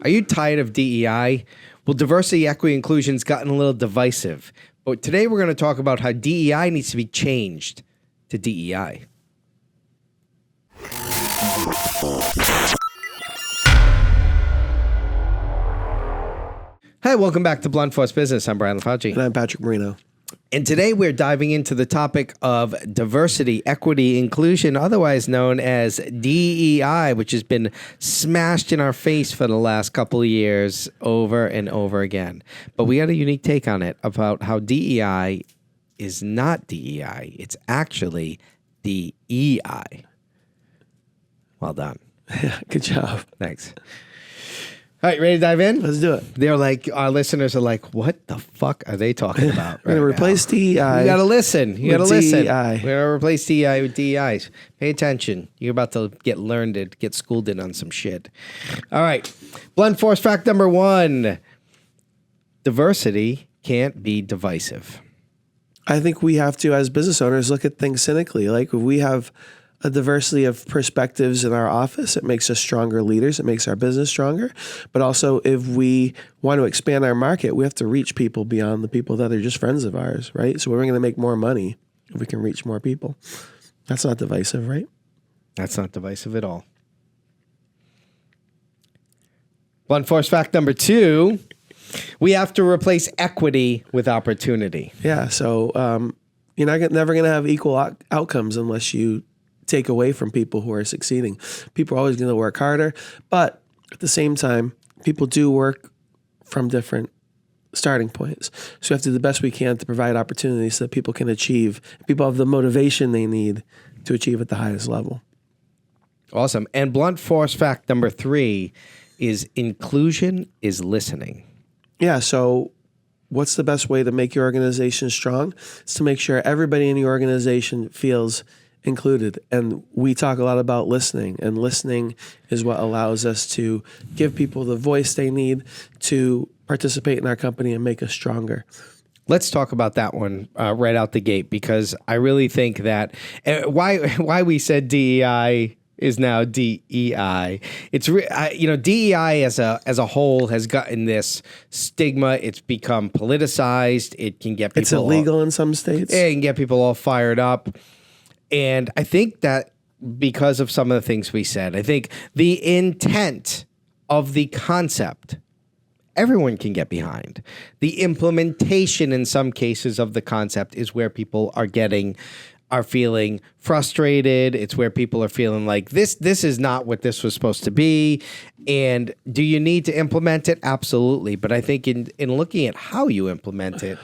Are you tired of DEI? Well, diversity, equity, inclusion's gotten a little divisive. But today we're going to talk about how DEI needs to be changed to DEI. Hi, welcome back to Blunt Force Business. I'm Brian LaFauci. And I'm Patrick Marino. And today we're diving into the topic of diversity, equity, inclusion, otherwise known as DEI, which has been smashed in our face for the last couple of years over and over again. But we got a unique take on it about how DEI is not DEI. It's actually DEI. Well done. Yeah, good job. Thanks. All right, ready to dive in? Let's do it. They're like, our listeners are like, what the fuck are they talking about? We're going to replace DEI. You got to listen. You got to listen. DEI. We're going to replace DEI with DEIs. Pay attention. You're about to get learned, get schooled in on some shit. All right. Blunt force fact number 1. Diversity can't be divisive. I think we have to, as business owners, look at things cynically. Like, if we have a diversity of perspectives in our office, it makes us stronger leaders. It makes our business stronger. But also, if we want to expand our market, we have to reach people beyond the people that are just friends of ours, right? So we're going to make more money if we can reach more people. That's not divisive, right? That's not divisive at all. Blunt force fact number 2, we have to replace equity with opportunity. Yeah, so you're never going to have equal outcomes unless you take away from people who are succeeding. People are always going to work harder, but at the same time, people do work from different starting points. So we have to do the best we can to provide opportunities so that people can achieve. People have the motivation they need to achieve at the highest level. Awesome. And blunt force fact number 3 is inclusion is listening. Yeah, so what's the best way to make your organization strong? It's to make sure everybody in the organization feels included. And we talk a lot about listening, and listening is what allows us to give people the voice they need to participate in our company and make us stronger. Let's talk about that one right out the gate, because I really think that why we said DEI is now DEI. It's DEI as a whole has gotten this stigma. It's become politicized. It can get people. It's illegal in some states. It can get people all fired up. And I think that because of some of the things we said, I think the intent of the concept, everyone can get behind. The implementation in some cases of the concept is where people are feeling frustrated. It's where people are feeling like this is not what this was supposed to be. And do you need to implement it? Absolutely. But I think in looking at how you implement it.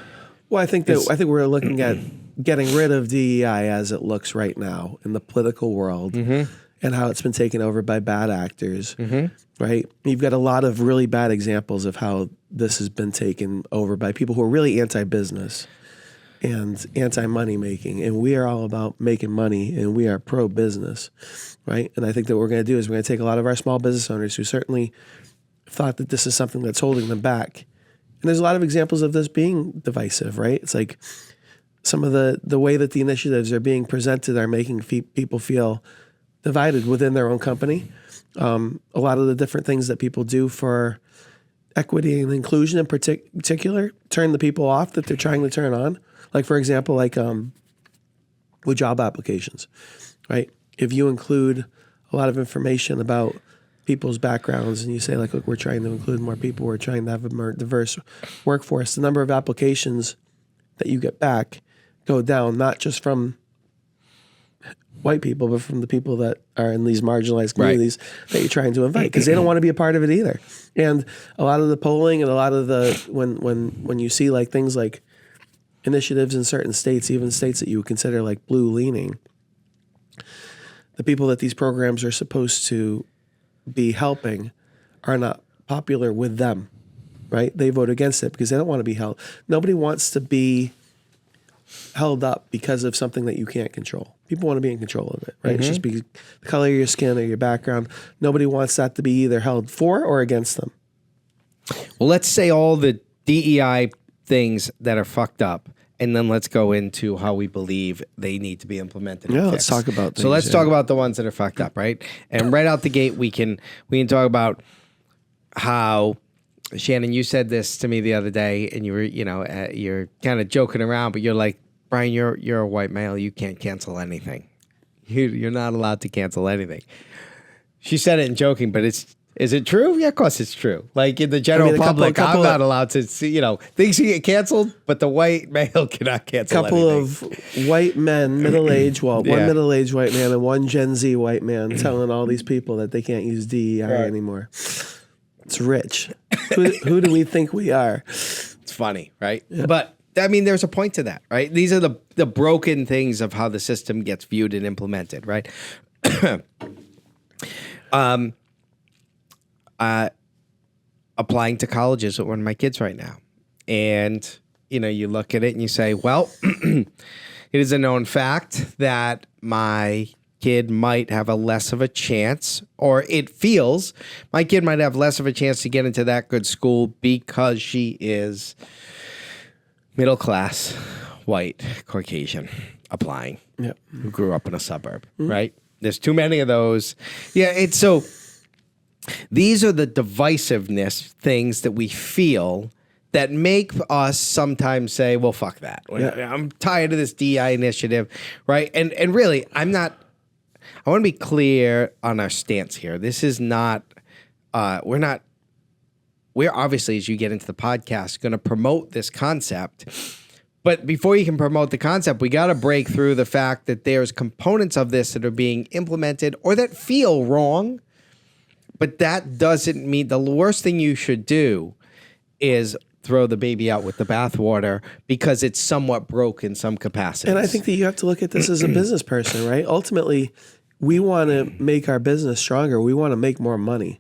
Well, I think we're looking at getting rid of DEI as it looks right now in the political world, and how it's been taken over by bad actors, right? You've got a lot of really bad examples of how this has been taken over by people who are really anti-business and anti-money making, and we are all about making money, and we are pro-business, right? And I think that what we're going to do is we're going to take a lot of our small business owners who certainly thought that this is something that's holding them back, and there's a lot of examples of this being divisive, right? It's like some of the way that the initiatives are being presented are making people feel divided within their own company. A lot of the different things that people do for equity and inclusion in particular turn the people off that they're trying to turn on. Like, for example, with job applications, right? If you include a lot of information about people's backgrounds and you say, like, look, we're trying to include more people, we're trying to have a more diverse workforce, the number of applications that you get back go down, not just from white people, but from the people that are in these marginalized communities that you're trying to invite, because they don't want to be a part of it either. And a lot of the polling and a lot of the when you see like things like initiatives in certain states, even states that you would consider like blue leaning, the people that these programs are supposed to be helping are not popular with them, right? They vote against it because they don't want to be held. Nobody wants to be held up because of something that you can't control. People want to be in control of it, right? It's just because the color of your skin or your background. Nobody wants that to be either held for or against them. Well, let's say all the DEI things that are fucked up, and then let's go into how we believe they need to be implemented. Yeah, let's talk about things. So let's talk about the ones that are fucked up, right? And right out the gate, we can talk about how Shannon, you said this to me the other day, and you were, you're kind of joking around, but you're like, Brian, you're a white male. You can't cancel anything. You're not allowed to cancel anything. She said it in joking, but is it true? Yeah, of course it's true. Like in the general public, I'm not allowed to see, things can get canceled, but the white male cannot cancel anything. Of white men, middle-aged, one middle-aged white man and one Gen Z white man telling all these people that they can't use DEI anymore. It's rich. Who do we think we are? It's funny, right? Yeah. But I mean, there's a point to that, right? These are the broken things of how the system gets viewed and implemented, right? Applying to colleges with one of my kids right now. And, you look at it and you say, well, it is a known fact that my kid might have a less of a chance, or it feels my kid might have less of a chance to get into that good school because she is middle class, white, Caucasian, applying, who grew up in a suburb, right? There's too many of those. Yeah, so these are the divisiveness things that we feel that make us sometimes say, well, fuck that. I'm tired of this DEI initiative, right? And really, I want to be clear on our stance here. This is not, we're obviously, as you get into the podcast, going to promote this concept. But before you can promote the concept, we got to break through the fact that there's components of this that are being implemented or that feel wrong. But that doesn't mean the worst thing you should do is throw the baby out with the bathwater because it's somewhat broke in some capacity. And I think that you have to look at this as a business person, right? Ultimately, we want to make our business stronger. We want to make more money.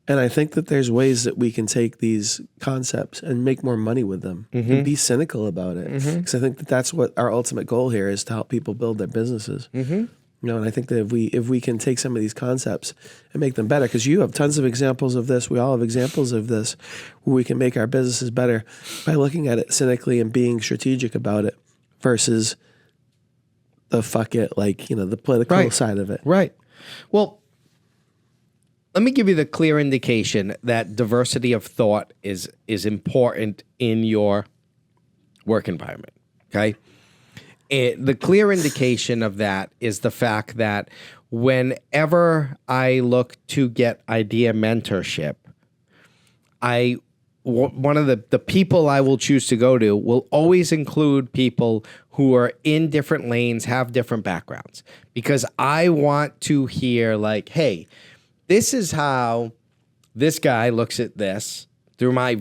And I think that there's ways that we can take these concepts and make more money with them and be cynical about it. Because I think that that's what our ultimate goal here is, to help people build their businesses. And I think that if we can take some of these concepts and make them better, because you have tons of examples of this, we all have examples of this, where we can make our businesses better by looking at it cynically and being strategic about it versus the the political side of it. Right. Well, let me give you the clear indication that diversity of thought is important in your work environment, okay? The clear indication of that is the fact that whenever I look to get idea mentorship, one of the people I will choose to go to will always include people who are in different lanes, have different backgrounds, because I want to hear like, hey, this is how this guy looks at this through my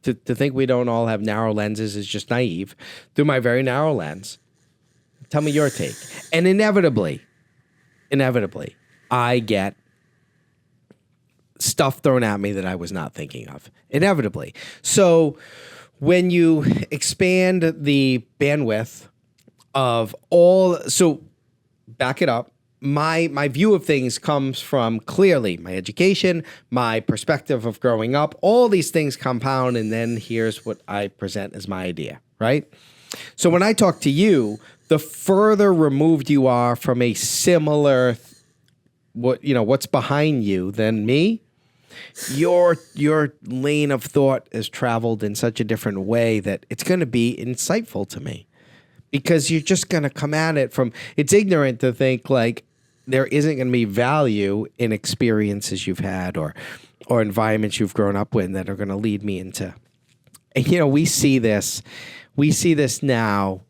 to think we don't all have narrow lenses is just naive. Through my very narrow lens, tell me your take. And inevitably, I get stuff thrown at me that I was not thinking of. Inevitably. So when you expand the bandwidth of back it up. My view of things comes from clearly my education, my perspective of growing up. All these things compound, and then here's what I present as my idea, right? So when I talk to you, the further removed you are from a similar, what's behind you than me, your lane of thought has traveled in such a different way that it's going to be insightful to me. Because you're just going to come at it it's ignorant to think like there isn't going to be value in experiences you've had or environments you've grown up with that are going to lead me into. And, we see this now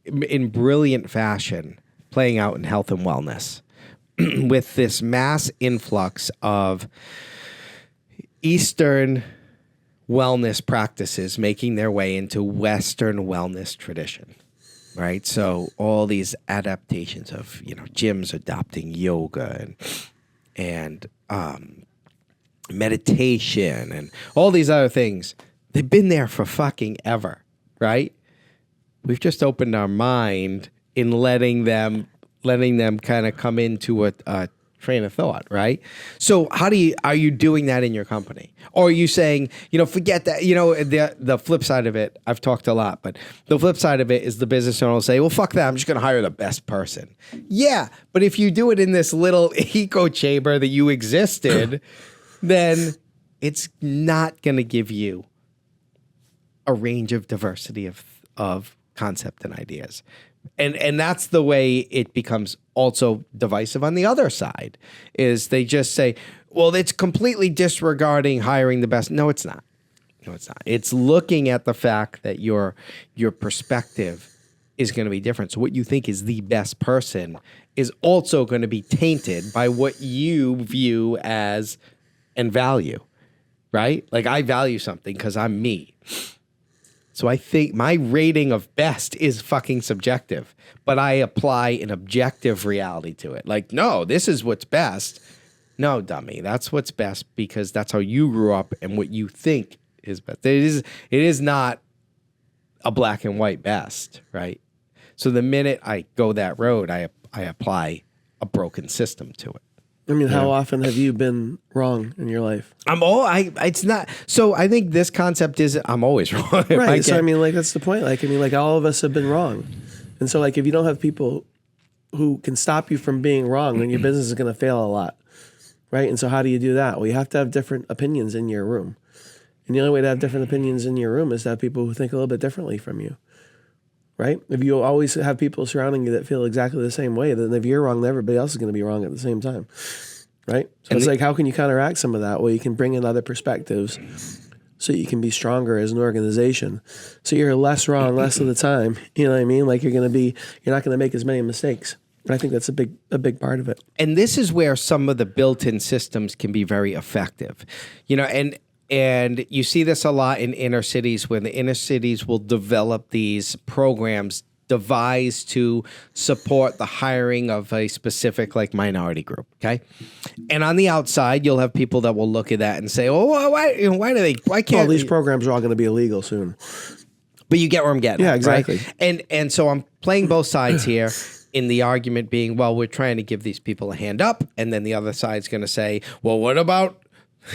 in brilliant fashion playing out in health and wellness with this mass influx of Eastern wellness practices making their way into Western wellness tradition. Right, so all these adaptations of gyms adopting yoga and meditation and all these other things, they've been there for fucking ever, right? We've just opened our mind in letting them kind of come into a train of thought, right? So are you doing that in your company? Or are you saying, forget that, the flip side of it, I've talked a lot, but the flip side of it is the business owner will say, well, fuck that, I'm just going to hire the best person. Yeah, but if you do it in this little echo chamber that you existed, then it's not going to give you a range of diversity of concept and ideas. And that's the way it becomes also divisive on the other side, is they just say, well, it's completely disregarding hiring the best. No, it's not. No, it's not. It's looking at the fact that your perspective is going to be different. So what you think is the best person is also going to be tainted by what you view as and value, right? Like I value something because I'm me. So I think my rating of best is fucking subjective, but I apply an objective reality to it. Like, no, this is what's best. No, dummy, that's what's best because that's how you grew up and what you think is best. It is not a black and white best, right? So the minute I go that road, I apply a broken system to it. I mean, how often have you been wrong in your life? It's not. So I think this concept is I'm always wrong. Right. So I mean, like that's the point. Like I mean, like all of us have been wrong, and so like if you don't have people who can stop you from being wrong, then your business is going to fail a lot, right? And so how do you do that? Well, you have to have different opinions in your room, and the only way to have different opinions in your room is to have people who think a little bit differently from you. Right? If you always have people surrounding you that feel exactly the same way, then if you're wrong, then everybody else is going to be wrong at the same time. Right? So it's like, how can you counteract some of that? Well, you can bring in other perspectives so you can be stronger as an organization. So you're less wrong less of the time. You know what I mean? Like you're not going to make as many mistakes. And I think that's a big part of it. And this is where some of the built-in systems can be very effective. You know, and you see this a lot in inner cities when the inner cities will develop these programs devised to support the hiring of a specific like minority group. Okay. And on the outside, you'll have people that will look at that and say, oh, why can't well, these programs are all going to be illegal soon. But you get where I'm getting. Yeah, exactly. Right? And so I'm playing both sides here. In the argument being, well, we're trying to give these people a hand up. And then the other side's going to say, well, what about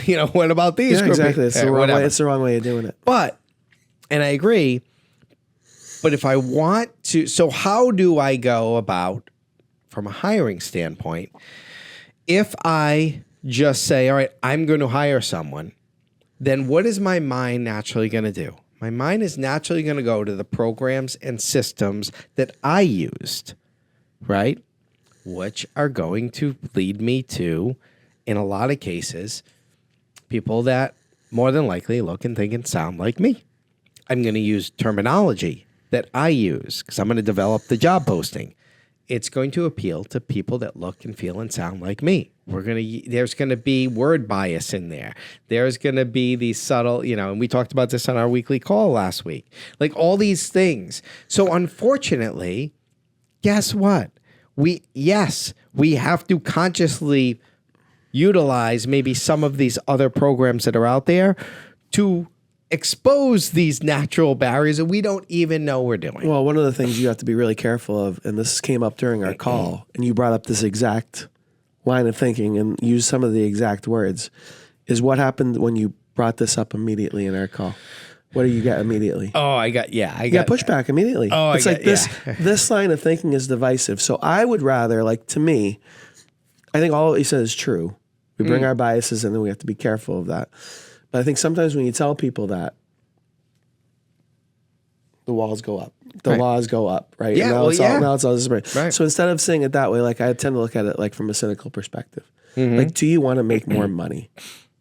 these? Yeah, exactly. It's the wrong way. It's the wrong way of doing it. But, and I agree, but if I want to, so how do I go about, from a hiring standpoint, if I just say, all right, I'm going to hire someone, then what is my mind naturally going to do? My mind is naturally going to go to the programs and systems that I used, right? Which are going to lead me to, in a lot of cases, people that more than likely look and think and sound like me. I'm going to use terminology that I use because I'm going to develop the job posting. It's going to appeal to people that look and feel and sound like me. There's going to be word bias in there. There's going to be these subtle, and we talked about this on our weekly call last week. Like all these things. So unfortunately, guess what? We have to consciously utilize maybe some of these other programs that are out there to expose these natural barriers that we don't even know we're doing. Well, one of the things you have to be really careful of, and this came up during our call, and you brought up this exact line of thinking and used some of the exact words, is what happened when you brought this up immediately in our call. What do you get immediately? Oh, I got pushback immediately. Oh, it's like this line of thinking is divisive. So I would rather, like, to me, I think all what you said is true. We bring our biases in and we have to be careful of that. But I think sometimes when you tell people that, the walls go up. The laws go up, right? Yeah, now it's all this. Right. So instead of saying it that way, like I tend to look at it like from a cynical perspective. Like, do you want to make more money?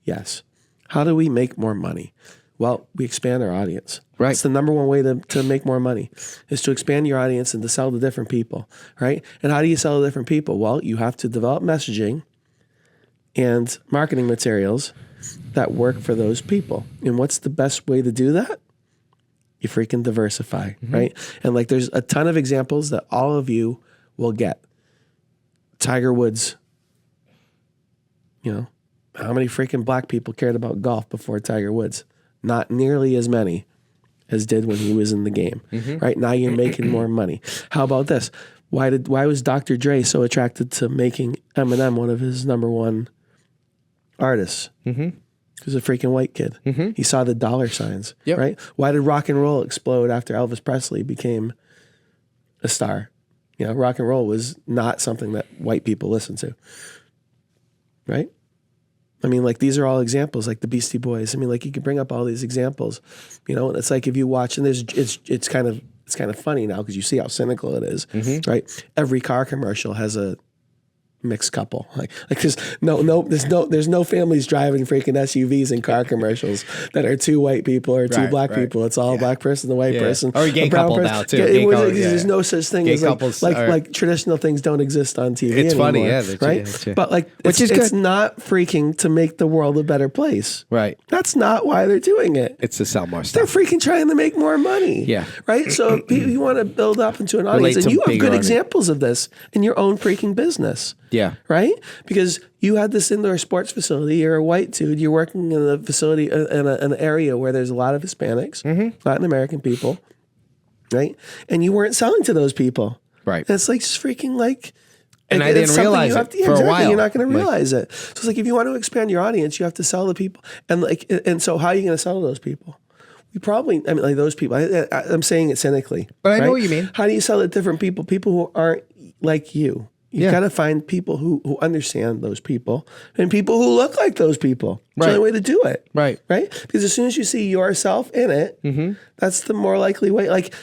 Yes. How do we make more money? Well, we expand our audience. Right. It's the number one way to make more money is to expand your audience and to sell to different people, right? And how do you sell to different people? Well, you have to develop messaging and marketing materials that work for those people. And what's the best way to do that? You freaking diversify, right? And like there's a ton of examples that all of you will get. Tiger Woods, how many freaking black people cared about golf before Tiger Woods? Not nearly as many as did when he was in the game, right? Now you're making more money. How about this? Why was Dr. Dre so attracted to making Eminem one of his number one artists? He was a freaking white kid. He saw the dollar signs, right? Why did rock and roll explode after Elvis Presley became a star? Rock and roll was not something that white people listened to, right? I mean, like, these are all examples, like the Beastie Boys. I mean, like, you could bring up all these examples, you know, and it's like, if you watch, and it's kind of funny now because you see how cynical it is, right? Every car commercial has a mixed couple. Like there's no families driving freaking SUVs in car commercials that are two white people or two black people. It's all a black person, the white person, or a gay couple now too. There's no such thing as like traditional things don't exist on TV. It's anymore, funny, right? But like, it's not freaking to make the world a better place, right? That's not why they're doing it. It's to sell more stuff. They're freaking trying to make more money, right? So if you want to build up into an audience, and you have good examples of this in your own freaking business. Yeah. Right? Because you had this indoor sports facility. You're a white dude. You're working in a facility in an area where there's a lot of Hispanics, Latin American people, right? And you weren't selling to those people. Right. And it's like just freaking like... And I didn't realize it for a while. You're not going to realize it. So it's like, if you want to expand your audience, you have to sell to people. And so how are you going to sell to those people? Like those people, I'm saying it cynically. But I know what you mean. How do you sell to different people? People who aren't like you. You got to find people who understand those people and people who look like those people. It's the only way to do it. Right. Because as soon as you see yourself in it, that's the more likely way. Like,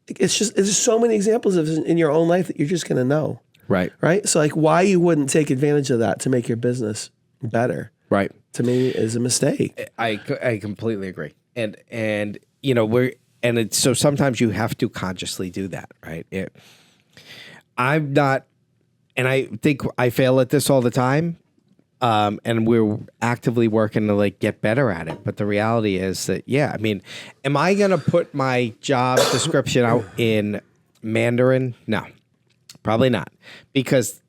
there's so many examples of in your own life that you're just going to know. Right. So like, why you wouldn't take advantage of that to make your business better. Right. To me is a mistake. I completely agree. And you know, so sometimes you have to consciously do that. Right. I'm not. And I think I fail at this all the time, and we're actively working to like get better at it. But the reality is that, I mean, am I going to put my job description out in Mandarin? No, probably not, because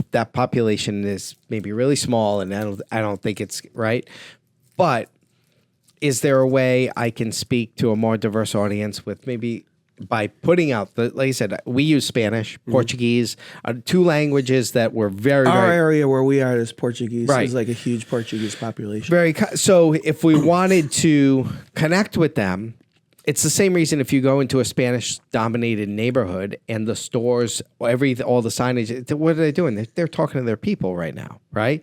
that population is maybe really small, and I don't think it's right. But is there a way I can speak to a more diverse audience with maybe? By putting out like I said, we use Spanish, Portuguese, two languages that were very our area where we are is Portuguese. Right. It's like a huge Portuguese population. So if we wanted to connect with them, it's the same reason if you go into a Spanish-dominated neighborhood and the stores, all the signage, what are they doing? They're talking to their people right now, right?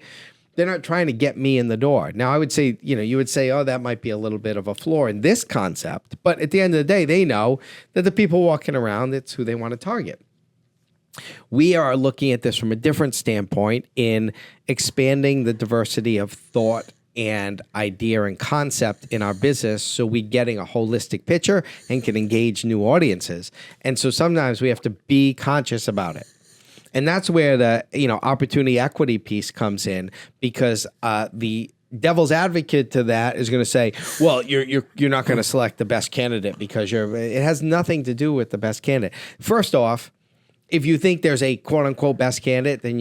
They're not trying to get me in the door. Now, I would say, you would say, oh, that might be a little bit of a flaw in this concept. But at the end of the day, they know that the people walking around, it's who they want to target. We are looking at this from a different standpoint in expanding the diversity of thought and idea and concept in our business, so we're getting a holistic picture and can engage new audiences. And so sometimes we have to be conscious about it. And that's where the opportunity equity piece comes in, because the devil's advocate to that is going to say, well, you're not going to select the best candidate because it has nothing to do with the best candidate. First off, if you think there's a quote unquote best candidate, then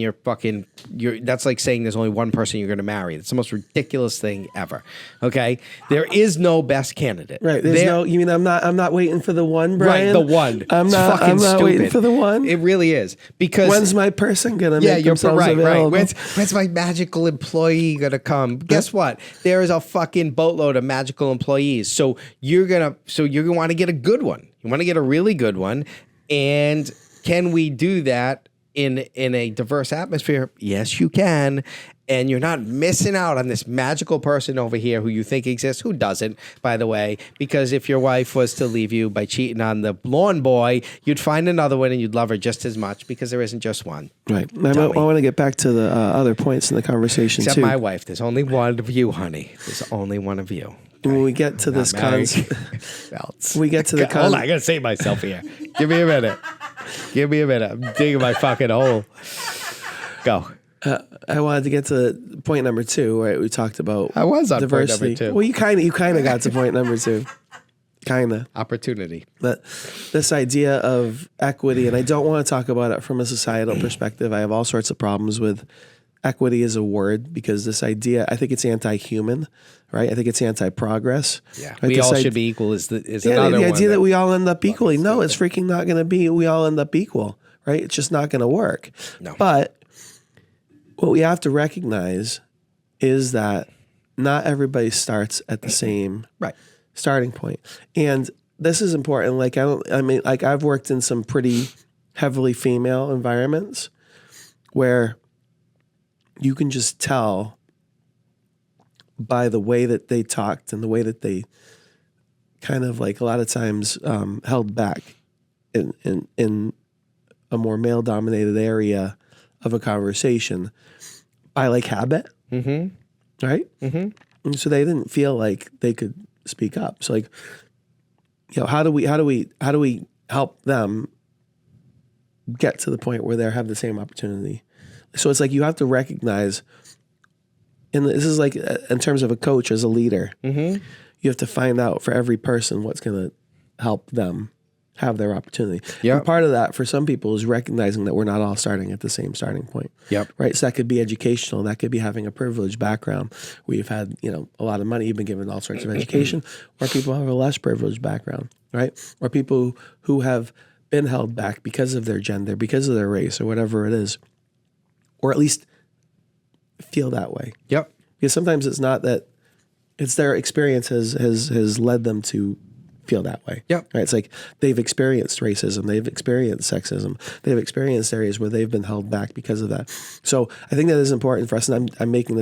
that's like saying there's only one person you're going to marry. It's the most ridiculous thing ever. Okay, there is no best candidate. Right. You mean I'm not waiting for the one, Brian? Right, the one. I'm not waiting for the one. It really is, because when's my person gonna make themselves available? Right. When's my magical employee gonna come? Guess what? There is a fucking boatload of magical employees. So you're gonna want to get a good one. You want to get a really good one, and can we do that in a diverse atmosphere? Yes, you can. And you're not missing out on this magical person over here who you think exists, who doesn't, by the way, because if your wife was to leave you by cheating on the lawn boy, you'd find another one and you'd love her just as much, because there isn't just one. Right. I want to get back to the other points in the conversation, Except my wife. There's only one of you, honey. There's only one of you. When we get to this concept, we get to the concept. Hold on, I gotta save myself here. Give me a minute. I'm digging my fucking hole. Go. I wanted to get to point number 2, right? We talked about I was on diversity. Point number 2. Well, you kind of got to point number 2. Kind of. Opportunity. But this idea of equity, and I don't want to talk about it from a societal perspective. I have all sorts of problems with equity as a word, because this idea, I think it's anti-human, right? I think it's anti-progress. Yeah, right? We all should be equal is another one. The idea that we all end up equally. No, it's freaking not going to be we all end up equal, right? It's just not going to work. No. But what we have to recognize is that not everybody starts at the same starting point. And this is important. Like, I've worked in some pretty heavily female environments where you can just tell by the way that they talked and the way that they kind of like a lot of times held back in a more male dominated area of a conversation by like habit, right? And so they didn't feel like they could speak up. So like, how do we help them get to the point where they have the same opportunity? So it's like you have to recognize, and this is like in terms of a coach as a leader, you have to find out for every person what's going to help them have their opportunity. Yep. And part of that for some people is recognizing that we're not all starting at the same starting point. Yep. Right. So that could be educational. That could be having a privileged background where you've had, a lot of money, you've been given all sorts of education, or people have a less privileged background, right? Or people who have been held back because of their gender, because of their race, or whatever it is, or at least feel that way. Yep. Because sometimes it's not that, it's their experience has led them to feel that way. Yep. Right. It's like they've experienced racism, they've experienced sexism, they've experienced areas where they've been held back because of that. So I think that is important for us. And I'm having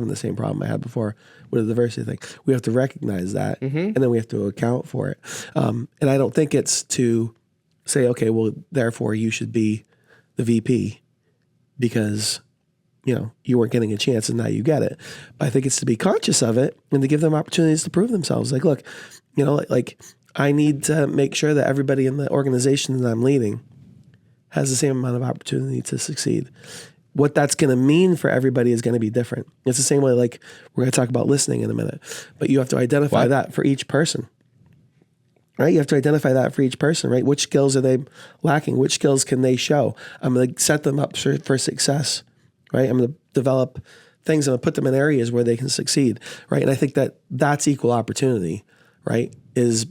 the same problem I had before with the diversity thing. We have to recognize that, and then we have to account for it. And I don't think it's to say, okay, well, therefore you should be the VP because you weren't getting a chance and now you get it. But I think it's to be conscious of it and to give them opportunities to prove themselves. Like, look, like I need to make sure that everybody in the organization that I'm leading has the same amount of opportunity to succeed. What that's going to mean for everybody is going to be different. It's the same way, like we're going to talk about listening in a minute, but you have to identify that for each person, right? You have to identify that for each person, right? Which skills are they lacking? Which skills can they show? I'm going to set them up for success, right? I'm going to develop things and put them in areas where they can succeed, right? And I think that that's equal opportunity, right? Is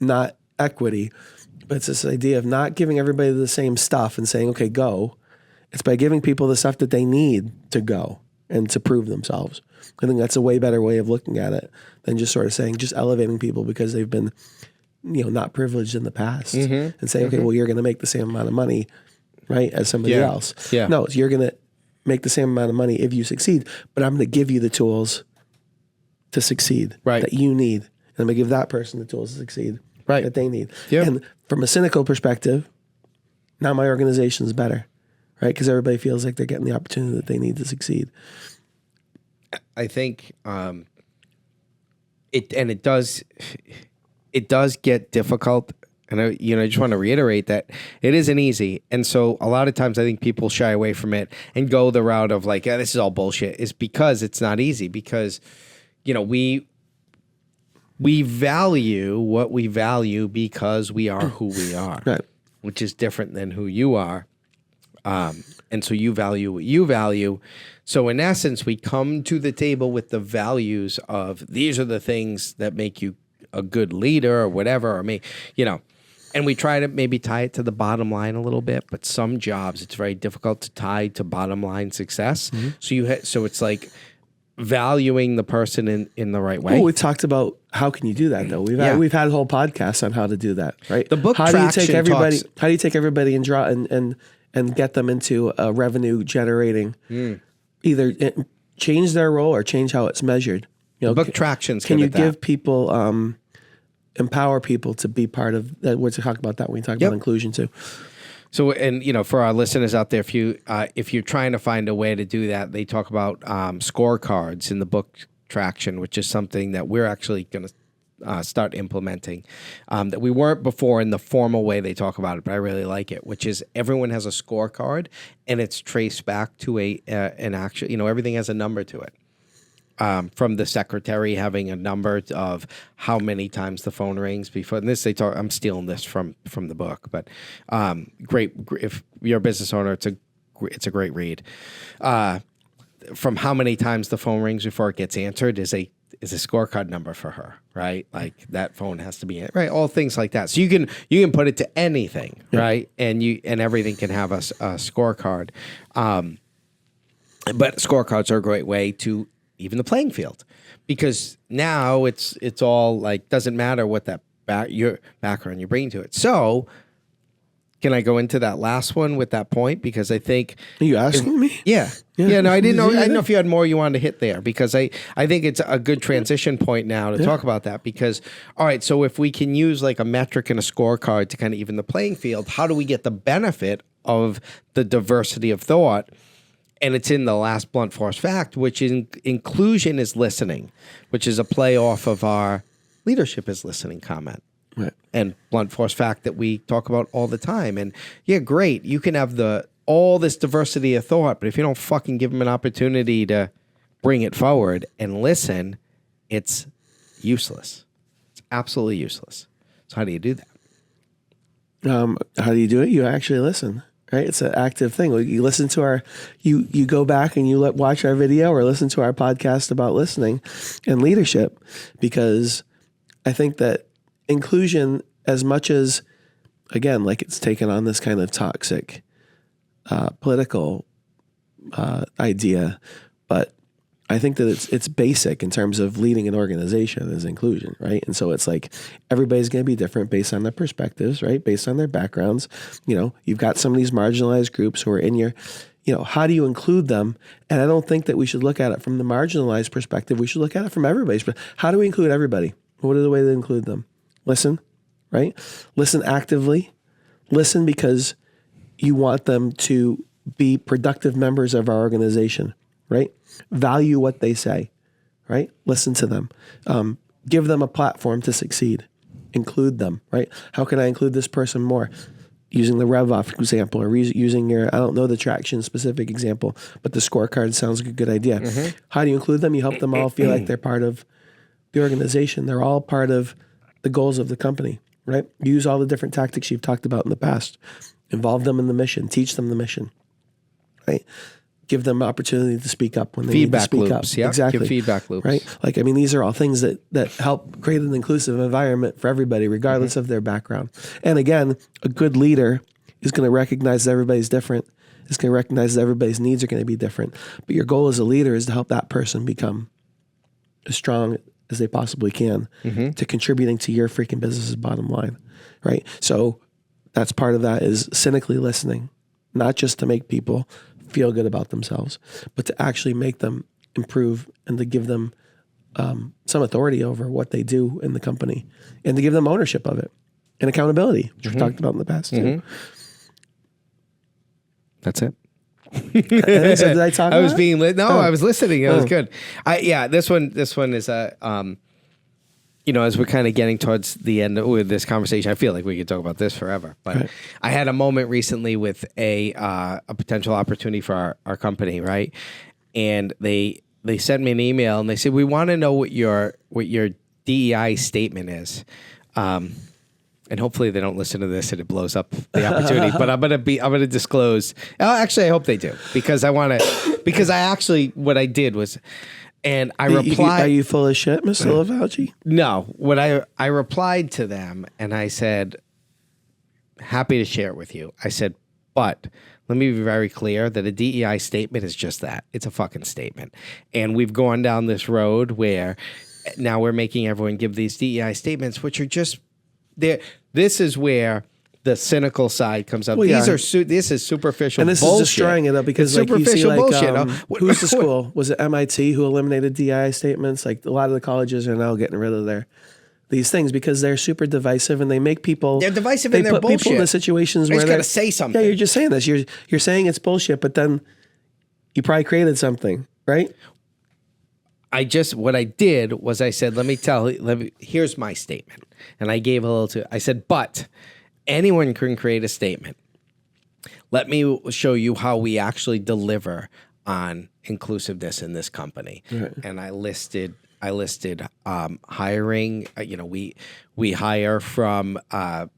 not equity, but it's this idea of not giving everybody the same stuff and saying, okay, go. It's by giving people the stuff that they need to go and to prove themselves. I think that's a way better way of looking at it than just sort of saying, just elevating people because they've been, not privileged in the past and saying, okay, well, you're going to make the same amount of money, right, as somebody else. Yeah. No, you're going to make the same amount of money if you succeed, but I'm going to give you the tools to succeed that you need. And I'm going to give that person the tools to succeed that they need. Yeah. And from a cynical perspective, now my organization is better, right? Because everybody feels like they're getting the opportunity that they need to succeed. I think it does get difficult. And I just want to reiterate that it isn't easy. And so a lot of times I think people shy away from it and go the route of like, this is all bullshit, is because it's not easy. Because, we value what we value because we are who we are, Right. which is different than who you are. And so you value what you value. So in essence, we come to the table with the values of these are the things that make you a good leader or whatever, or and we try to maybe tie it to the bottom line a little bit, but some jobs it's very difficult to tie to bottom line success. So it's like valuing the person in the right way. Well, we talked about how can you do that though. We've had whole podcasts on how to do that, right? The book how do you take everybody? talks- How do you take everybody and draw and get them into a revenue generating? Either change their role or change how it's measured. The book Traction's Can good you at that. give people, empower people to be part of that? We're to talk about that when we talk about inclusion too. So, and for our listeners out there, if you're trying to find a way to do that, they talk about scorecards in the book Traction, which is something that we're actually going to start implementing that we weren't before in the formal way they talk about it, but I really like it, which is everyone has a scorecard and it's traced back to an actual, everything has a number to it. From the secretary having a number of how many times the phone rings before. And this I'm stealing this from the book, but great. If you're a business owner, it's a great read. From how many times the phone rings before it gets answered is a scorecard number for her, right? Like that phone has to be right. All things like that. So you can put it to anything, right? And everything can have a scorecard. But scorecards are a great way to even the playing field, because now it's all like doesn't matter what that your background you bring to it. So can I go into that last one with that point? Because I think Are you asking me? Yeah. Yeah, no, I didn't know. I didn't know if you had more you wanted to hit there, because I think it's a good transition point now to talk about that. Because, all right, so if we can use like a metric and a scorecard to kind of even the playing field, how do we get the benefit of the diversity of thought? And it's in the last blunt force fact, which is inclusion is listening, which is a play off of our leadership is listening comment. Right. And blunt force fact that we talk about all the time. And yeah, great. You can have all this diversity of thought, but if you don't fucking give them an opportunity to bring it forward and listen, it's useless. It's absolutely useless. So how do you do that? How do you do it? You actually listen, right? It's an active thing. You listen to you go back and you watch our video or listen to our podcast about listening and leadership, because I think that inclusion, as much as, again, like it's taken on this kind of toxic political idea, but I think that it's basic in terms of leading an organization is inclusion, right? And so it's like everybody's going to be different based on their perspectives, right? Based on their backgrounds. You've got some of these marginalized groups who are in your, how do you include them? And I don't think that we should look at it from the marginalized perspective. We should look at it from everybody's perspective. How do we include everybody? What are the ways to include them? Listen, right? Listen actively. Listen because you want them to be productive members of our organization, right? Value what they say, right? Listen to them. Give them a platform to succeed. Include them, right? How can I include this person more? Using the rev-off example or using your, I don't know the traction specific example, but the scorecard sounds like a good idea. Mm-hmm. How do you include them? You help them all feel like they're part of the organization. They're all part of the goals of the company, right? Use all the different tactics you've talked about in the past. Involve them in the mission. Teach them the mission, right? Give them opportunity to speak up when they need to speak up. Yeah, exactly. Give feedback loops. Right? These are all things that help create an inclusive environment for everybody, regardless of their background. And again, a good leader is going to recognize that everybody's different. Is going to recognize that everybody's needs are going to be different. But your goal as a leader is to help that person become as strong as they possibly can to contributing to your freaking business's bottom line, right? So that's part of that is cynically listening, not just to make people feel good about themselves, but to actually make them improve and to give them some authority over what they do in the company and to give them ownership of it and accountability, which we talked about in the past too. That's it. Did I talk? I was being I was listening. It was good. This one is as we're kind of getting towards the end with this conversation, I feel like we could talk about this forever. But right. I had a moment recently with a potential opportunity for our company, right? And they sent me an email and they said, we want to know what your DEI statement is. And hopefully they don't listen to this and it blows up the opportunity. But I'm gonna disclose. Actually, I hope they do because what I did was. And I replied. Are you full of shit, Mr. LaFauci? No. What I replied to them and I said, happy to share it with you. I said, but let me be very clear that a DEI statement is just that. It's a fucking statement. And we've gone down this road where now we're making everyone give these DEI statements, which are just there. This is where the cynical side comes up. Well, this is superficial and this bullshit. Is destroying it up because it's like you see like who's the bullshit. school? Was it MIT who eliminated DEI statements? Like a lot of the colleges are now getting rid of these things because they're super divisive and they make people. They're divisive and they're bullshit. They put people in situations where they got to say something. Yeah, you're just saying this. You're saying it's bullshit, but then you probably created something, right? What I did was I said, here's my statement, and I gave I said, but. Anyone can create a statement. Let me show you how we actually deliver on inclusiveness in this company. Right. And I listed hiring. We hire from a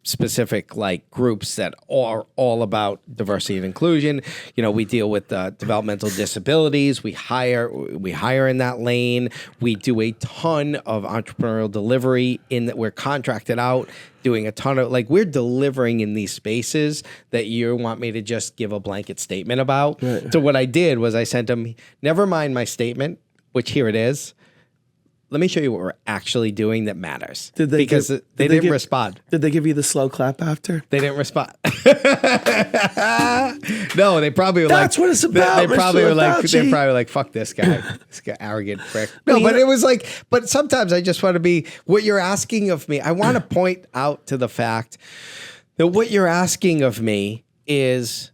specific like groups that are all about diversity and inclusion. We deal with developmental disabilities. We hire in that lane. We do a ton of entrepreneurial delivery in that we're contracted out doing a ton of we're delivering in these spaces that you want me to just give a blanket statement about. Right. So what I did was I sent them, never mind my statement, which here it is. let me show you what we're actually doing that matters. Did they because give- they did they didn't give- respond. Did they give you the slow clap after? They didn't respond. No, they probably were That's like, what it's about, They probably Mr. were like, LaFauci. they're probably like, fuck this guy, this guy, arrogant prick. No, you but know- it was like, but sometimes I just want to be what you're asking of me. I want to point out to the fact that what you're asking of me is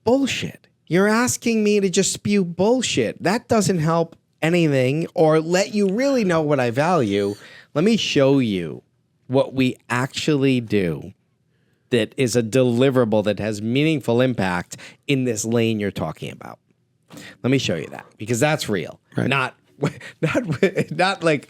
bullshit. You're asking me to just spew bullshit. That doesn't help anything or let you really know what I value. Let me show you what we actually do that is a deliverable that has meaningful impact in this lane you're talking about. Let me show you that because that's real. Right. Not like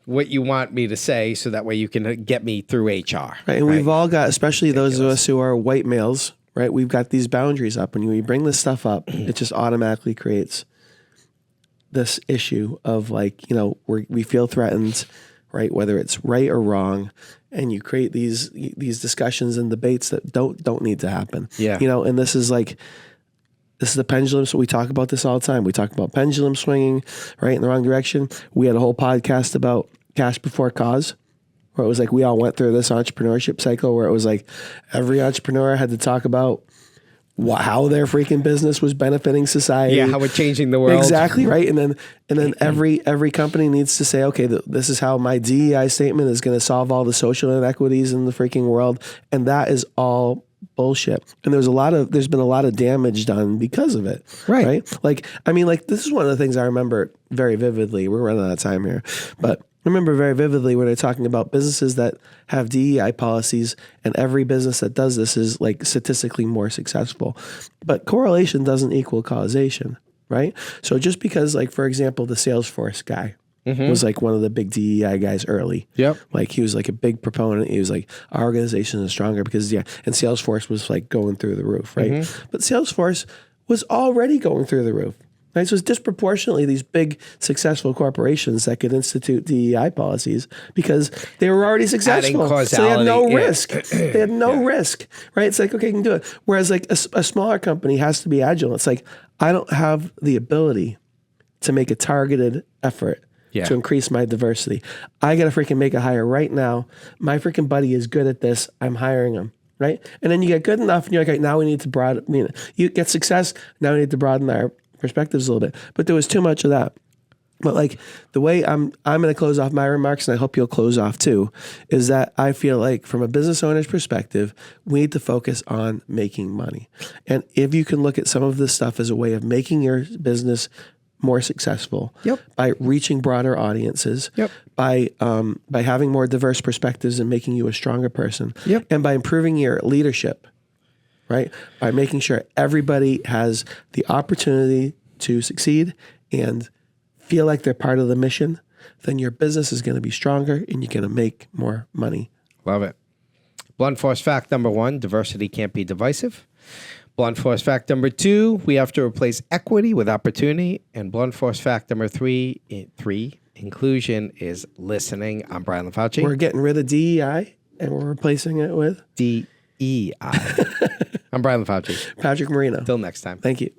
what you want me to say so that way you can get me through HR. Right, and we've all got, especially those of us who are white males, right? We've got these boundaries up, and when you bring this stuff up, it just automatically creates this issue of like, you know, we feel threatened, right? Whether it's right or wrong, and you create these discussions and debates that don't need to happen. Yeah. You know, and this is the pendulum. So we talk about this all the time. We talk about pendulum swinging right in the wrong direction. We had a whole podcast about cash before cause, where it was like we all went through this entrepreneurship cycle where it was like every entrepreneur had to talk about how their freaking business was benefiting society. Yeah, how we're changing the world. Exactly, right? And then every company needs to say, okay, this is how my DEI statement is going to solve all the social inequities in the freaking world, and that is all bullshit. And there's been a lot of damage done because of it. Right. Like, I mean, like this is one of the things I remember very vividly. We're running out of time here, but I remember very vividly when they're talking about businesses that have DEI policies, and every business that does this is like statistically more successful. But correlation doesn't equal causation, right? So just because, like, for example, the Salesforce guy was like one of the big DEI guys early. Yep. Like he was like a big proponent. He was like, our organization is stronger because, and Salesforce was like going through the roof, right? But Salesforce was already going through the roof. Right, so it's disproportionately these big successful corporations that could institute DEI policies because they were already successful. Adding So they had no causality, yeah. risk. They had no risk, right? It's like, okay, you can do it. Whereas like a smaller company has to be agile. It's like, I don't have the ability to make a targeted effort to increase my diversity. I got to freaking make a hire right now. My freaking buddy is good at this. I'm hiring him. Right. And then you get good enough and you're like, okay, now we need to broaden, you get success. Now we need to broaden our perspectives a little bit. But there was too much of that. But like the way I'm going to close off my remarks, and I hope you'll close off too, is that I feel like from a business owner's perspective, we need to focus on making money. And if you can look at some of this stuff as a way of making your business more successful by reaching broader audiences, by having more diverse perspectives and making you a stronger person, and by improving your leadership, right? By making sure everybody has the opportunity to succeed and feel like they're part of the mission, then your business is going to be stronger and you're going to make more money. Love it. Blunt force fact number 1, diversity can't be divisive. Blunt force fact number 2, we have to replace equity with opportunity. And blunt force fact number 3, inclusion is listening. I'm Brian LaFauci. We're getting rid of DEI and we're replacing it with DEI. I'm Brian LaFauci. Patrick Marino. Till next time. Thank you.